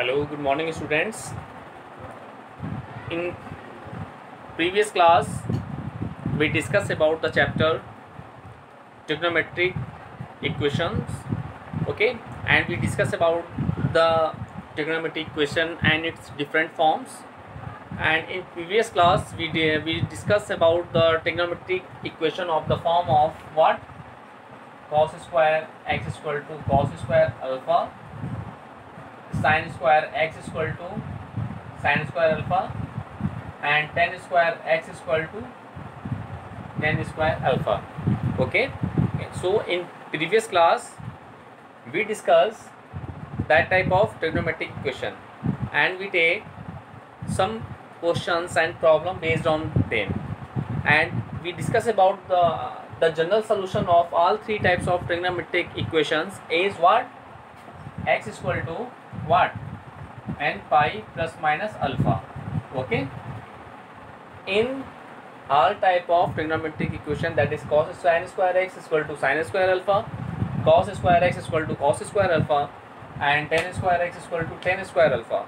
Hello, good morning students. In previous class we discussed about the chapter trigonometric equations, okay, and we discussed about the trigonometric equation and its different forms. And in previous class we discussed about the trigonometric equation of the form of what? Cos square x is equal to cos square alpha, sin square x is equal to sin square alpha, and tan square x is equal to tan square alpha. Okay, so in previous class we discussed that type of trigonometric equation and we take some questions and problem based on them, and we discuss about the general solution of all three types of trigonometric equations is what? X is equal to what? N pi plus minus alpha. Okay, in all type of trigonometric equation, that is cos sin square x is equal to sin square alpha, cos square x is equal to cos square alpha, and tan square x is equal to tan square alpha.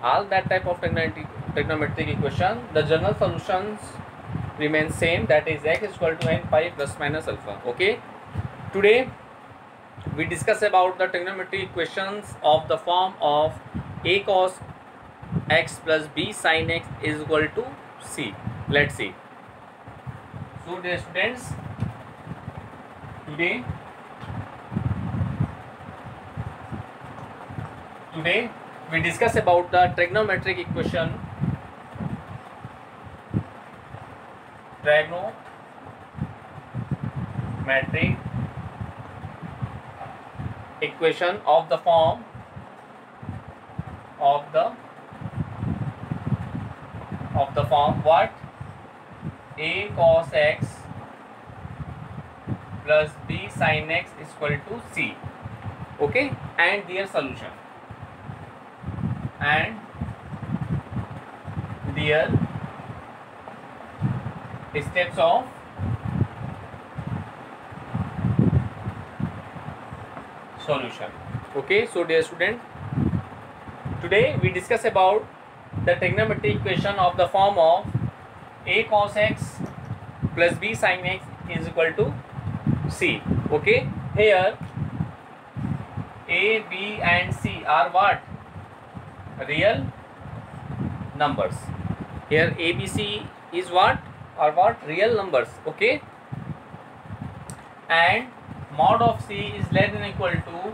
All that type of trigonometric equation, the general solutions remain same, that is x is equal to n pi plus minus alpha. Okay, today we discuss about the trigonometric equations of the form of a cos x plus b sin x is equal to c. Let's see. So dear students, today we discuss about the trigonometric equation of the form what? A cos x plus b sin x is equal to c. Okay, and their solution and their steps of solution. Okay, so dear student, today we discuss about the trigonometric equation of the form of a cos x plus b sin x is equal to c. Okay, here a, b and c are what? Real numbers. Here a, b, c is what? Are what? Real numbers. Okay, and mod of c is less than or equal to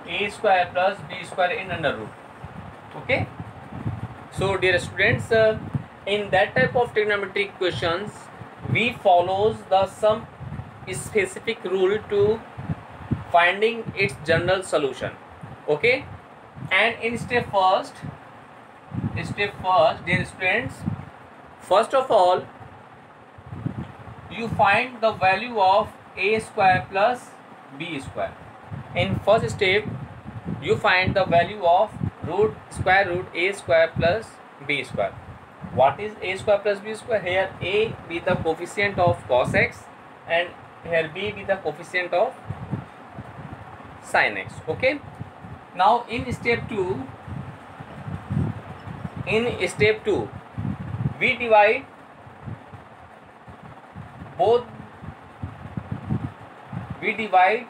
a square plus b square in under root. Okay, so dear students, in that type of trigonometric equations we follows the some specific rule to finding its general solution. Okay, and in step first dear students, first of all you find the value of a square plus b square. In first step you find the value of square root a square plus b square. What is a square plus b square? Here a be the coefficient of cos x and here b be the coefficient of sin x. Okay, now in step 2 we divide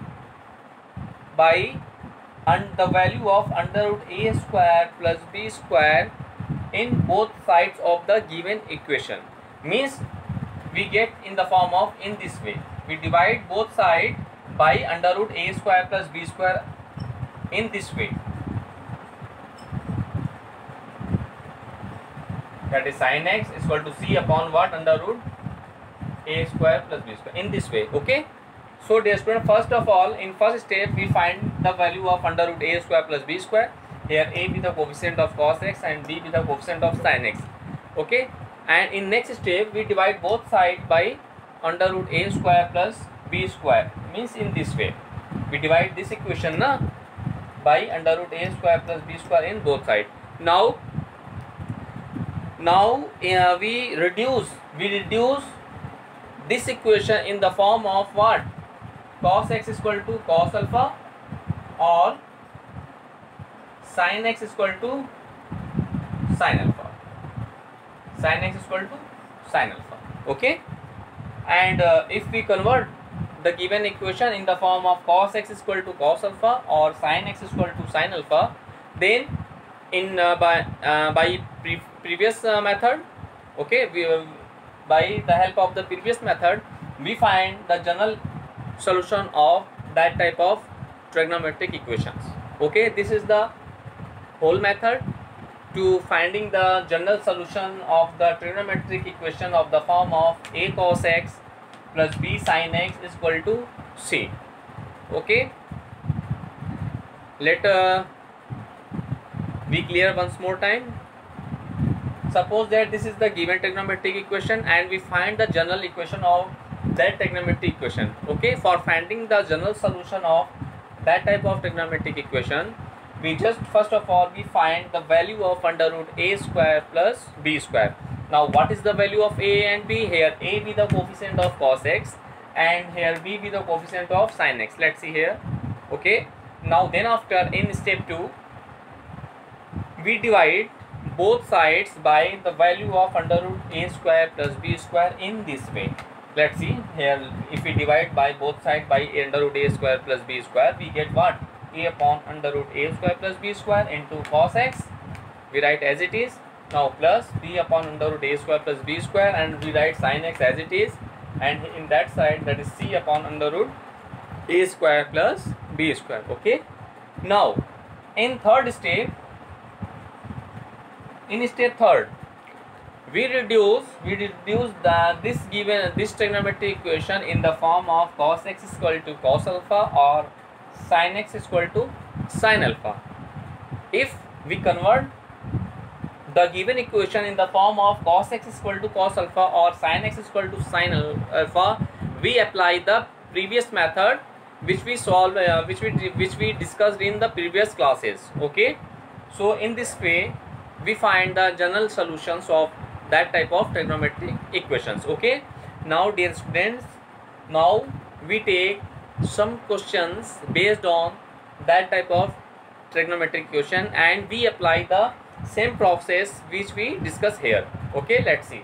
by the value of under root a square plus b square in both sides of the given equation. Means we get in the form of in this way, we divide both sides by under root a square plus b square in this way, that is sin x is equal to c upon what? Under root a square plus b square in this way. Okay, so dear student, first of all in first step we find the value of under root a square plus b square. Here a be the coefficient of cos x and b be the coefficient of sin x. Okay, and in next step we divide both sides by under root a square plus b square. Means in this way we divide this equation by under root a square plus b square in both sides. Now we reduce this equation in the form of what? Cos x is equal to cos alpha or sin x is equal to sin alpha. Sin x is equal to sin alpha. Okay, and if we convert the given equation in the form of cos x is equal to cos alpha or sin x is equal to sin alpha, then in previous method, okay, by the help of the previous method, we find the general solution of that type of trigonometric equations. Okay, this is the whole method to finding the general solution of the trigonometric equation of the form of a cos x plus b sin x is equal to c. Okay, let be clear once more time. Suppose that this is the given trigonometric equation and we find the general equation of that trigonometric equation. Okay, for finding the general solution of that type of trigonometric equation, we just first of all we find the value of under root a square plus b square. Now what is the value of a and b? Here a be the coefficient of cos x and here b be the coefficient of sin x. Let's see here. Okay, now then after in step 2 we divide both sides by the value of under root a square plus b square in this way. Let's see here, if we divide by both sides by under root a square plus b square, we get what? A upon under root a square plus b square into cos x, we write as it is. Now plus b upon under root a square plus b square and we write sin x as it is, and in that side that is c upon under root a square plus b square. Okay, now in third step, in step third, we reduce this trigonometric equation in the form of cos x is equal to cos alpha or sin x is equal to sin alpha. If we convert the given equation in the form of cos x is equal to cos alpha or sin x is equal to sin alpha, we apply the previous method which we solve which we discussed in the previous classes. Okay, so in this way we find the general solutions of that type of trigonometric equations. Okay, now dear students, now we take some questions based on that type of trigonometric equation and we apply the same process which we discuss here. Okay, let's see.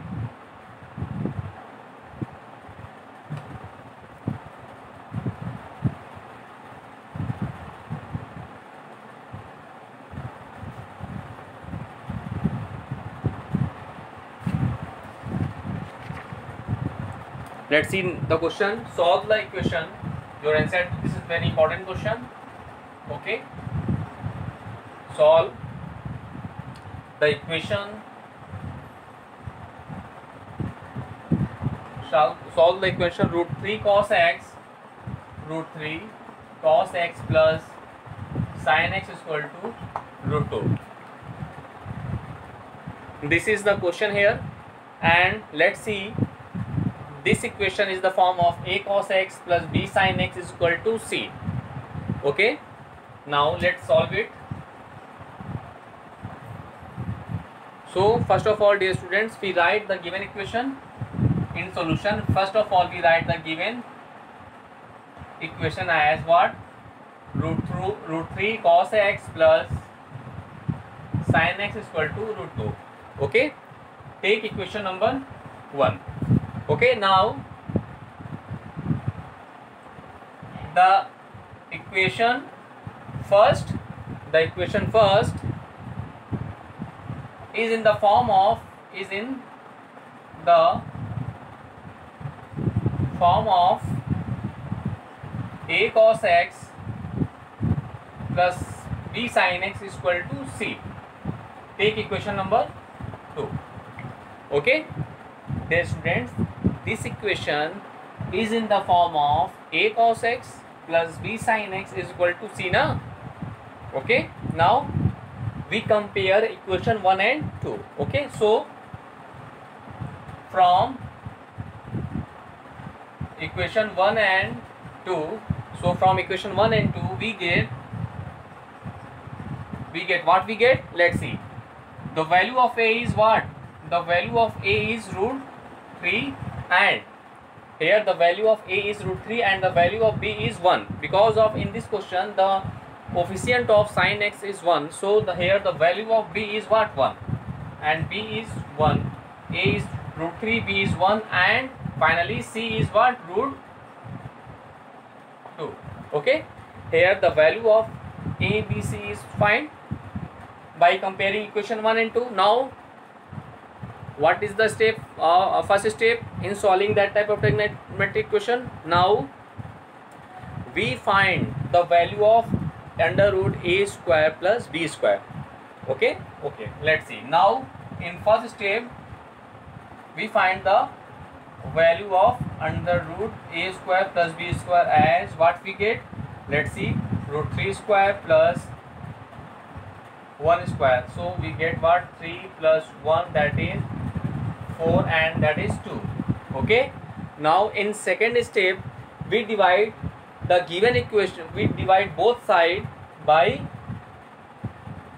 Let's see the question. Solve the equation. Your answer. This is very important question. Okay. Solve the equation. Solve the equation root 3 cos x plus sin x is equal to root 2. This is the question here, and let's see. This equation is the form of a cos x plus b sin x is equal to c. Okay, now let's solve it. So first of all, dear students, we write the given equation in solution. First of all, we write the given equation as what? Root 3 cos x plus sin x is equal to root 2. Okay, take equation number 1. Okay, now the equation first is in the form of a cos x plus b sin x is equal to c. Take equation number 2. Okay, dear students, this equation is in the form of a cos x plus b sin x is equal to c na. Okay, now we compare equation 1 and 2. Okay, so from equation 1 and 2, so from equation 1 and 2 we get what we get. Let's see. The value of a is what? The value of a is root 3, and here the value of a is root 3 and the value of b is 1, because of in this question the coefficient of sin x is 1, so here the value of b is what? 1, and b is 1, a is root 3, b is 1, and finally c is what? Root 2. Okay, here the value of a, b, c is find by comparing equation 1 and 2. Now what is the step, first step in solving that type of trigonometric equation? Now we find the value of under root a square plus b square. Okay, let's see. Now in first step we find the value of under root a square plus b square as what we get. Let's see, root 3 square plus 1 square, so we get what? 3 plus 1, that is 4, and that is 2. Okay, now in second step we divide the given equation, we divide both sides by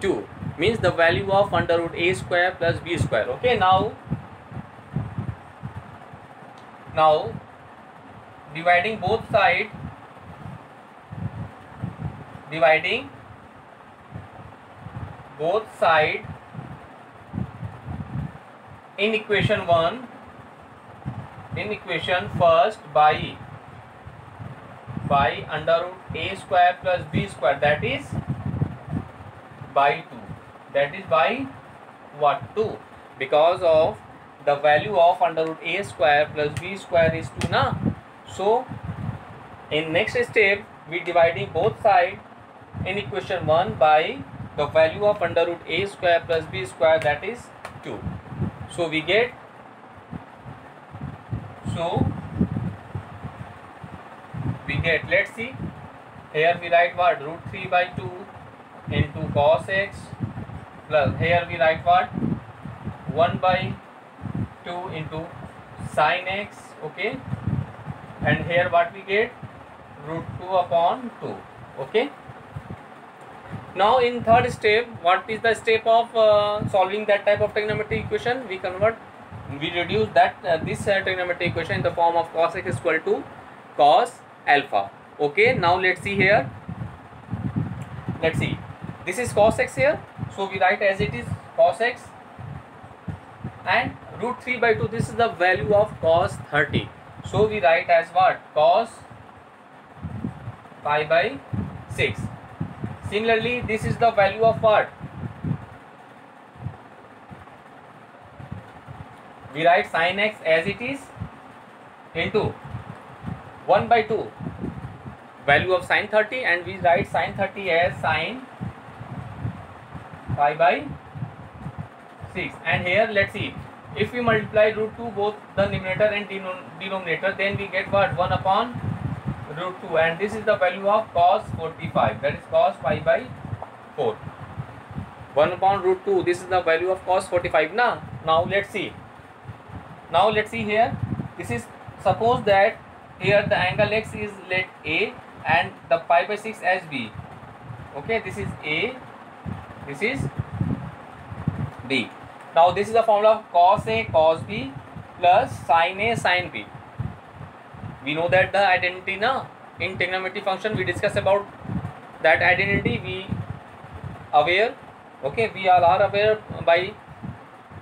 2, means the value of under root a square plus b square. Okay, now dividing both sides, in equation 1, in equation first by under root a square plus b square, that is by 2, that is by what? 2, because of the value of under root a square plus b square is 2 na. So in next step we dividing both sides in equation 1 by the value of under root a square plus b square, that is 2. So we get, let's see, here we write what? Root 3 by 2 into cos x, plus here we write what? 1 by 2 into sin x. Okay, and here what we get? Root 2 upon 2. Okay, now in third step, what is the step of solving that type of trigonometric equation? We reduce that this trigonometric equation in the form of cos x is equal to cos alpha. Okay, now let's see here. Let's see, this is cos x here, so we write as it is cos x, and root 3 by 2, this is the value of cos 30, so we write as what? Cos pi by 6. Similarly, this is the value of what? We write sin x as it is into 1 by 2 value of sin 30, and we write sin 30 as sin pi by 6. And here let's see, if we multiply root 2 both the numerator and denominator, then we get what? 1 upon root 2, and this is the value of cos 45, that is cos pi by 4. 1 upon root 2, this is the value of cos 45 now. Now let's see here, this is, suppose that here the angle x is let A and the pi by 6 as B. Okay, this is A, this is B. Now this is the formula of cos A cos B plus sin A sin B. We know that the identity na, in trigonometry function we discuss about that identity, we aware. Okay, we all are aware by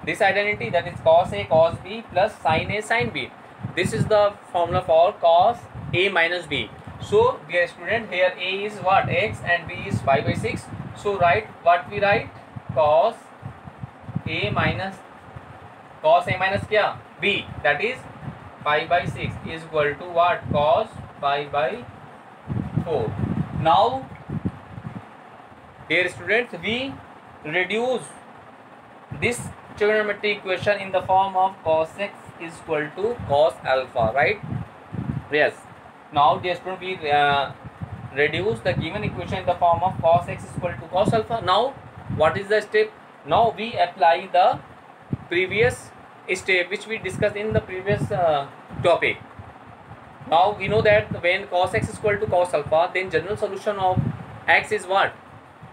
this identity, that is cos A cos B plus sin A sin B. This is the formula for cos A minus B. So dear student, here A is what? X, and B is pi by 6. So write what we write? Cos A minus kya? B, that is pi by 6 is equal to what? Cos pi by 4. Now dear students, we reduce this trigonometric equation in the form of cos x is equal to cos alpha, right? Yes. Now dear student, we reduce the given equation in the form of cos x is equal to cos alpha. Now what is the step? Now we apply the previous step which we discussed in the previous topic. Now we know that when cos x is equal to cos alpha, then general solution of x is what?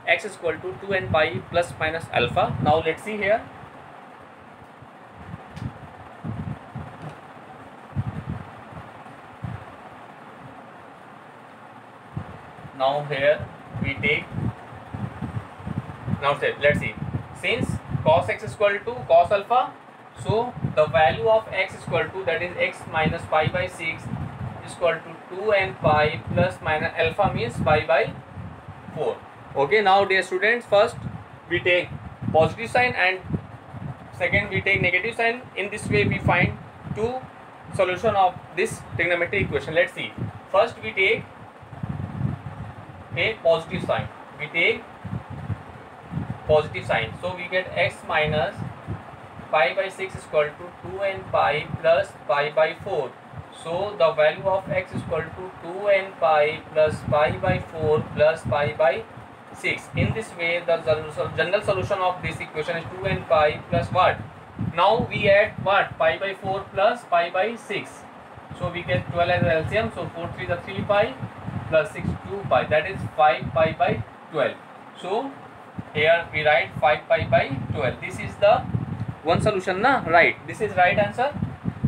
X is equal to 2n pi plus minus alpha. Now let's see here. Now here we take, now let's see, since cos x is equal to cos alpha, so the value of x is equal to, that is x minus pi by 6 is equal to 2 and pi plus minus alpha means pi by 4. Okay, now dear students, first we take positive sign and second we take negative sign. In this way we find two solution of this trigonometric equation. Let's see. First we take a positive sign. We take positive sign. So we get x minus pi by 6 is equal to 2 and pi plus pi by 4. So the value of x is equal to 2 and pi plus pi by 4 plus pi by 6. In this way the general solution of this equation is 2 and pi plus what? Now we add what? Pi by 4 plus pi by 6. So we get 12 as LCM. So 4 3 is 3 pi plus 6 2 pi. That is 5 pi by 12. So here we write 5 pi by 12. This is the one solution, na? Right. This is right answer.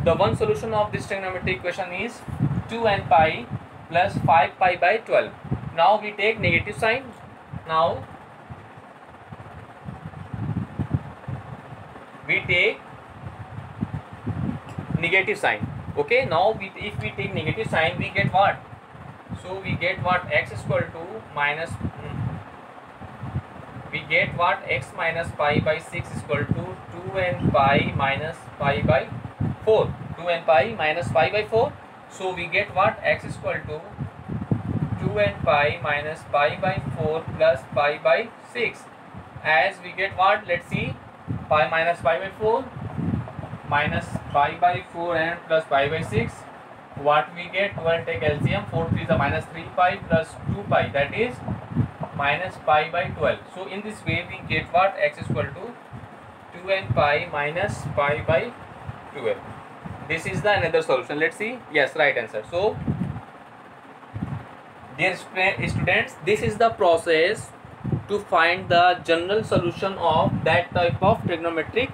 The one solution of this trigonometric equation is 2 and pi plus 5 pi by 12. Now we take negative sign. Now we take negative sign. Okay, now if we take negative sign, we get what? So we get what? X is equal to minus, we get what? X minus pi by 6 is equal to 2 and pi minus pi by 4. 2 and pi minus pi by 4. So we get what? X is equal to 2 and pi minus pi by 4 plus pi by 6. As we get what? Let's see. Pi minus pi by 4 minus pi by 4 and plus pi by 6. What we get? We'll take LCM. 4 3 is a minus 3 pi plus 2 pi. That is minus pi by 12. So in this way we get what? X is equal to 2 and pi minus pi by 12. This is the another solution. Let's see. Yes, right answer. So dear students, this is the process to find the general solution of that type of trigonometric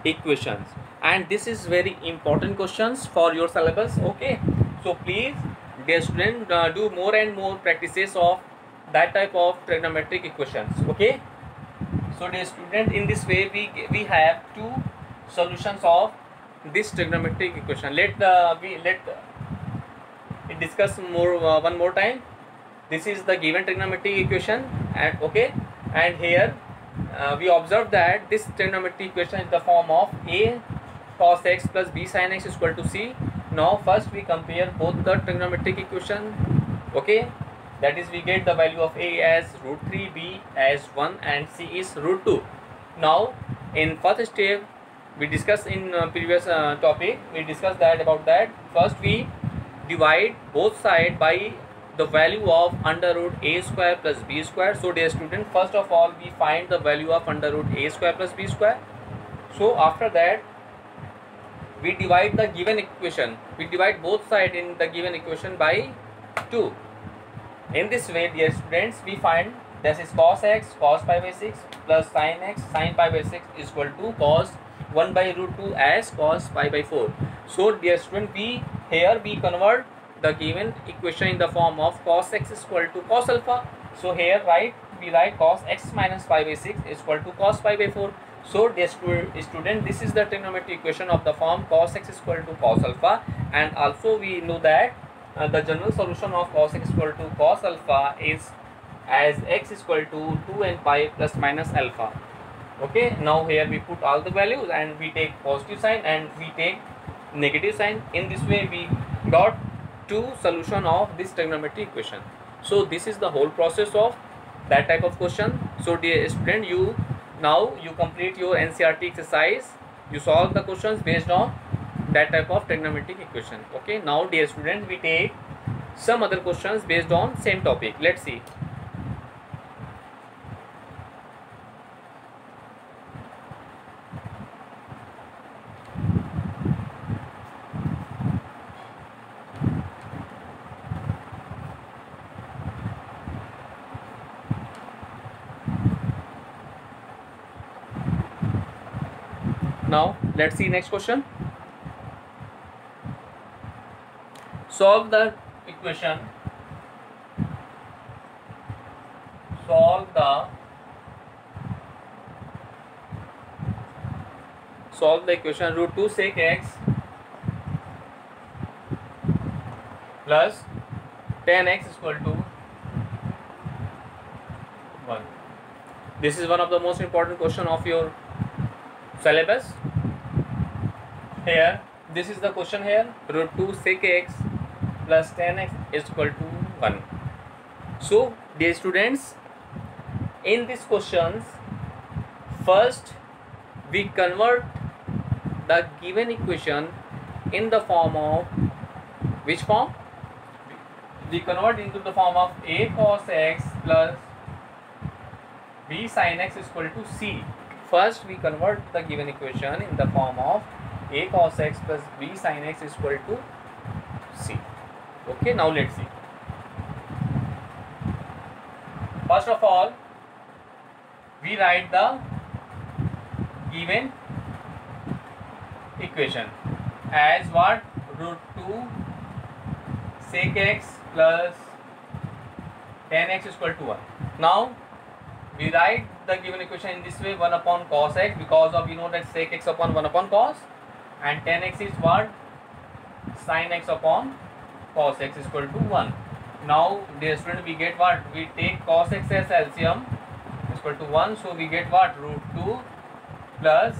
equations, and this is very important questions for your syllabus. Okay, so please dear student, do more and more practices of that type of trigonometric equations. Okay, so dear student, in this way we have two solutions of this trigonometric equation. Let discuss more one more time. This is the given trigonometric equation, and okay, and here we observe that this trigonometric equation is the form of a cos x plus b sin x is equal to c. Now first we compare both the trigonometric equation. Okay, that is we get the value of a as root 3, b as 1 and c is root 2. Now in first step we discussed in previous topic, we discussed that about that. First we divide both sides by the value of under root a square plus b square. So dear student, first of all we find the value of under root a square plus b square. So after that we divide the given equation, we divide both sides in the given equation by 2. In this way dear students, we find this is cos x cos pi by 6 plus sin x sin pi by 6 is equal to cos 1 by root 2 as cos pi by 4. So dear student, we convert the given equation in the form of cos x is equal to cos alpha. So here we write cos x minus pi by 6 is equal to cos pi by 4. So dear student, this is the trigonometric equation of the form cos x is equal to cos alpha, and also we know that the general solution of cos x is equal to cos alpha is as x is equal to 2 and pi plus minus alpha. Okay, now here we put all the values and we take positive sign and we take negative sign. In this way we got two solution of this trigonometric equation. So this is the whole process of that type of question. So dear student, you complete your NCERT exercise, you solve the questions based on that type of trigonometric equation. Okay, now dear student, we take some other questions based on same topic. Let's see. Now let's see next question. Solve the equation solve the equation root 2 sec x plus tan x is equal to 1. This is one of the most important question of your syllabus. Here, this is the question here. Root 2 sec x plus tan x is equal to 1. So, dear students, in these questions, first we convert the given equation in the form of which form? We convert into the form of a cos x plus b sin x is equal to c. First we convert the given equation in the form of a cos x plus b sin x is equal to c. Okay, now let's see. First of all, we write the given equation as what? Root 2 sec x plus tan x is equal to 1. Now we write the given equation in this way: 1 upon cos x, because of we know that sec x upon 1 upon cos, and tan x is what? Sin x upon cos x is equal to 1. Now dear student, we get what? We take cos x as LCM is equal to 1, so we get what? Root 2 plus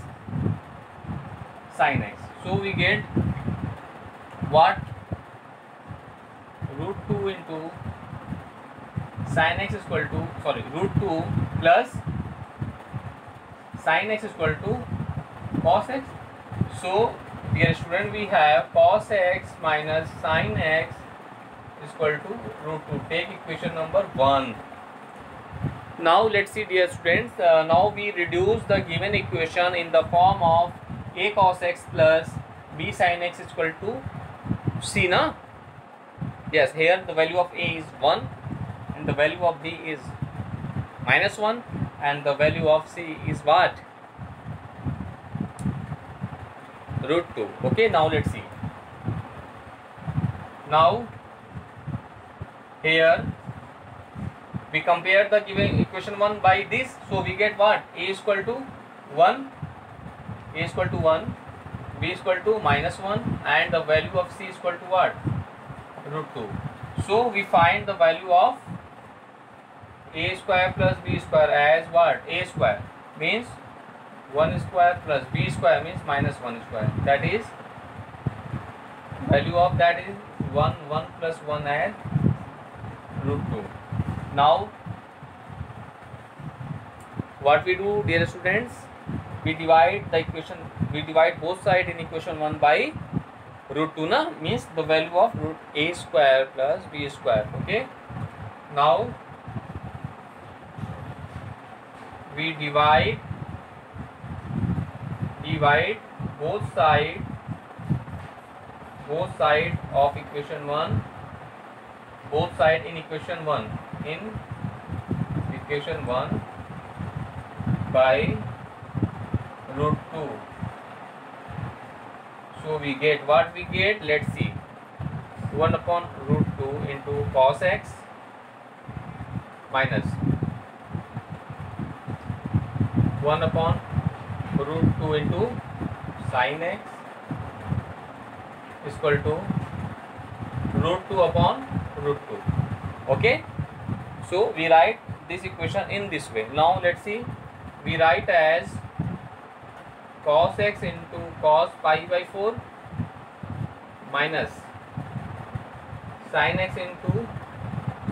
sin x. So we get what? Root 2 into sin x is equal to, root 2 plus sin x is equal to cos x. So dear student, we have cos x minus sin x is equal to root 2. Take equation number 1. Now let's see, dear students, now we reduce the given equation in the form of a cos x plus b sin x is equal to c, na? Yes, here the value of a is 1 and the value of b is minus 1 and the value of c is what? Root 2. Okay, now let's see. Now here we compare the given equation 1 by this, so we get what? A is equal to 1, a is equal to 1, b is equal to minus 1 and the value of c is equal to what? Root 2. So we find the value of a square plus b square as what? A square means 1 square plus b square means minus 1 square. That is, value of that is 1 plus 1 as root 2. Now what we do, dear students, we divide the equation, we divide both sides in equation 1 by root 2, na? Means the value of root a square plus b square. Okay, now we divide both sides of equation 1, both sides in equation 1 by root 2. So we get what we get? Let's see. 1 upon root 2 into cos x minus 1 upon root 2 into sin x is equal to root 2 upon root 2. Okay, so we write this equation in this way. Now let's see, we write as cos x into cos pi by 4 minus sin x into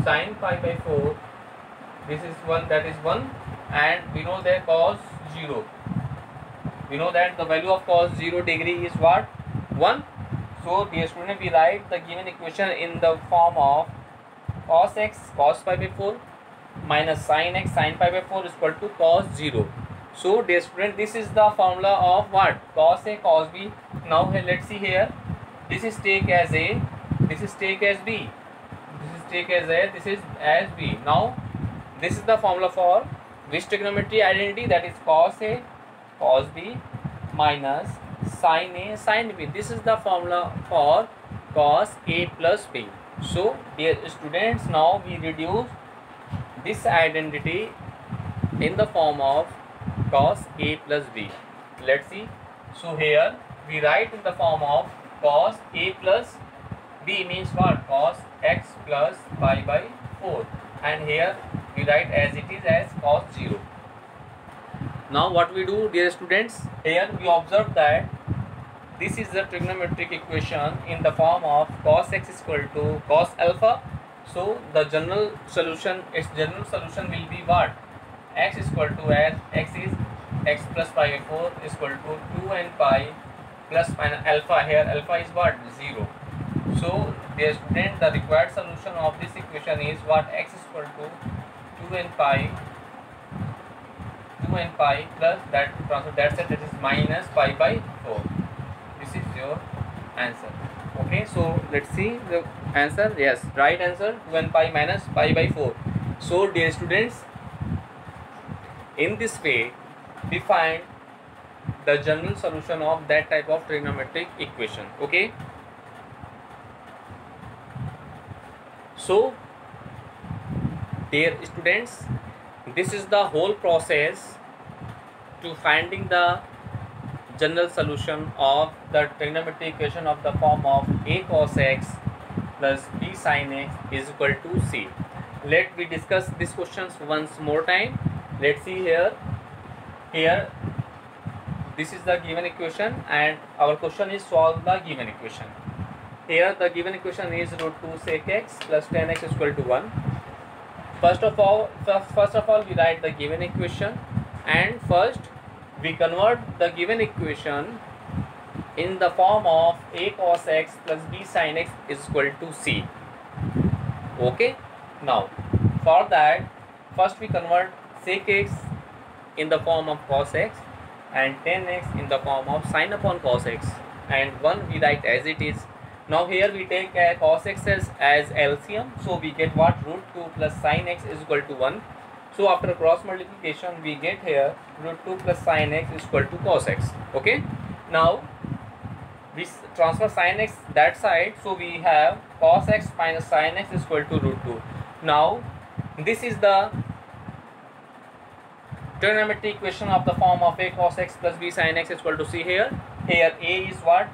sin pi by 4. This is 1, that is 1, and we know that cos 0, we know that the value of cos 0 degree is what? 1. So dear student, we write the given equation in the form of cos x cos pi by 4 minus sin x sin pi by 4 is equal to cos 0. So dear student, this is the formula of what? Cos a cos b. Now here, let's see here, this is take as a, this is take as b, this is take as a, this is as b. Now this is the formula for which trigonometry identity? That is cos a cos b minus sin a sin b. This is the formula for cos a plus b. So dear students, now we reduce this identity in the form of cos A plus B. Let's see. So here we write in the form of cos A plus B means what? Cos x plus pi by 4, and here we write as it is as cos 0. Now what we do, dear students, here we observe that this is the trigonometric equation in the form of cos x is equal to cos alpha. So the general solution, its general solution will be what? X is equal to, as x is x plus pi by 4 is equal to 2n pi plus minus alpha. Here alpha is what? 0. So dear student, the required solution of this equation is what? X is equal to 2n pi plus that transfer, that's it, that is minus pi by 4. This is your answer. Okay, so let's see the answer. Yes, right answer, 2n pi minus pi by 4. So dear students, in this way we find the general solution of that type of trigonometric equation. Okay, so dear students, this is the whole process to finding the general solution of the trigonometric equation of the form of a cos x plus b sin x is equal to c. Let me discuss these questions once more time. Let's see here. Here this is the given equation and our question is solve the given equation. Here the given equation is root 2 sec x plus tan x is equal to 1. First of all we write the given equation, and first we convert the given equation in the form of a cos x plus b sin x is equal to c. Okay, now for that first we convert sec x in the form of cos x and tan x in the form of sin upon cos x, and 1 we write as it is. Now here we take cos x as LCM, so we get what? Root 2 plus sin x is equal to 1. So after cross multiplication we get here root 2 plus sin x is equal to cos x. Okay, now we transfer sin x that side, so we have cos x minus sin x is equal to root 2. Now this is the trigonometric equation of the form of a cos x plus b sin x is equal to c. Here a is what?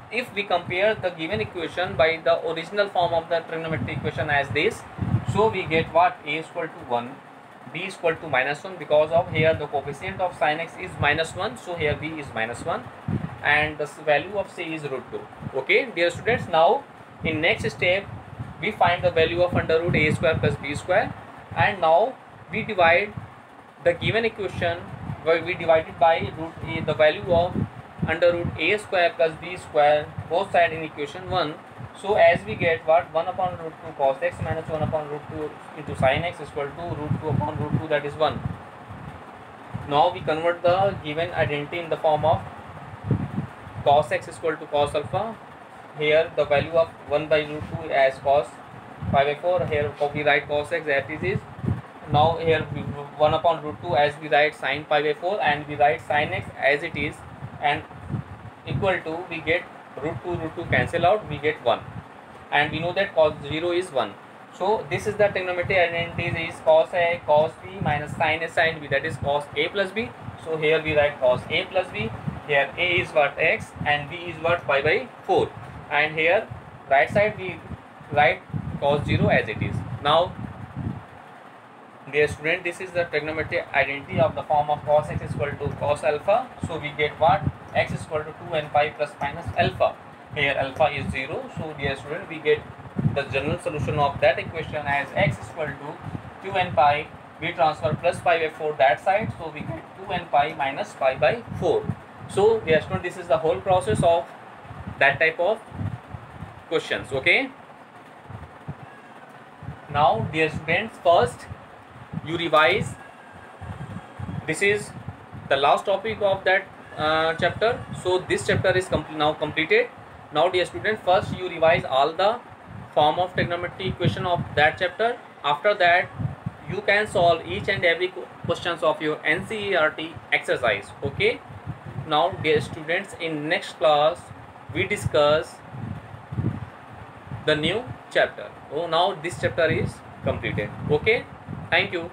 If we compare the given equation by the original form of the trigonometric equation as this, so we get what? A is equal to 1, b is equal to minus 1, because of here the coefficient of sin x is minus 1, so here b is minus 1, and the value of c is root 2. Okay, dear students, now in next step we find the value of under root a square plus b square, and now we divide the given equation, we divided by root a, the value of under root a square plus b square, both side in equation 1. So as we get what? 1 upon root 2 cos x minus 1 upon root 2 into sin x is equal to root 2 upon root 2, that is 1. Now we convert the given identity in the form of cos x is equal to cos alpha. Here the value of 1 by root 2 as cos pi by 4. Here we write cos x as it is. Now here 1 upon root 2 as we write sin pi by 4, and we write sin x as it is, and equal to, we get root 2 cancel out, we get 1, and we know that cos 0 is 1. So this is the trigonometric identity is cos a cos b minus sin a sin b, that is cos a plus b. So here we write cos a plus b. Here a is what? X, and b is what? Pi by 4, and here right side we write cos 0 as it is. Now dear student, this is the trigonometric identity of the form of cos x is equal to cos alpha. So we get what? X is equal to 2n pi plus minus alpha. Here alpha is 0. So dear student, we get the general solution of that equation as x is equal to 2n pi. We transfer plus pi by 4 that side. So we get 2n pi minus pi by 4. So dear student, this is the whole process of that type of questions. Okay. Now dear students, first you revise. This is the last topic of that chapter. So this chapter is now completed. Now dear student, first you revise all the form of trigonometry equation of that chapter. After that you can solve each and every questions of your NCERT exercise. Okay. Now dear students, in next class we discuss the new chapter. Oh, now this chapter is completed. Okay. Thank you.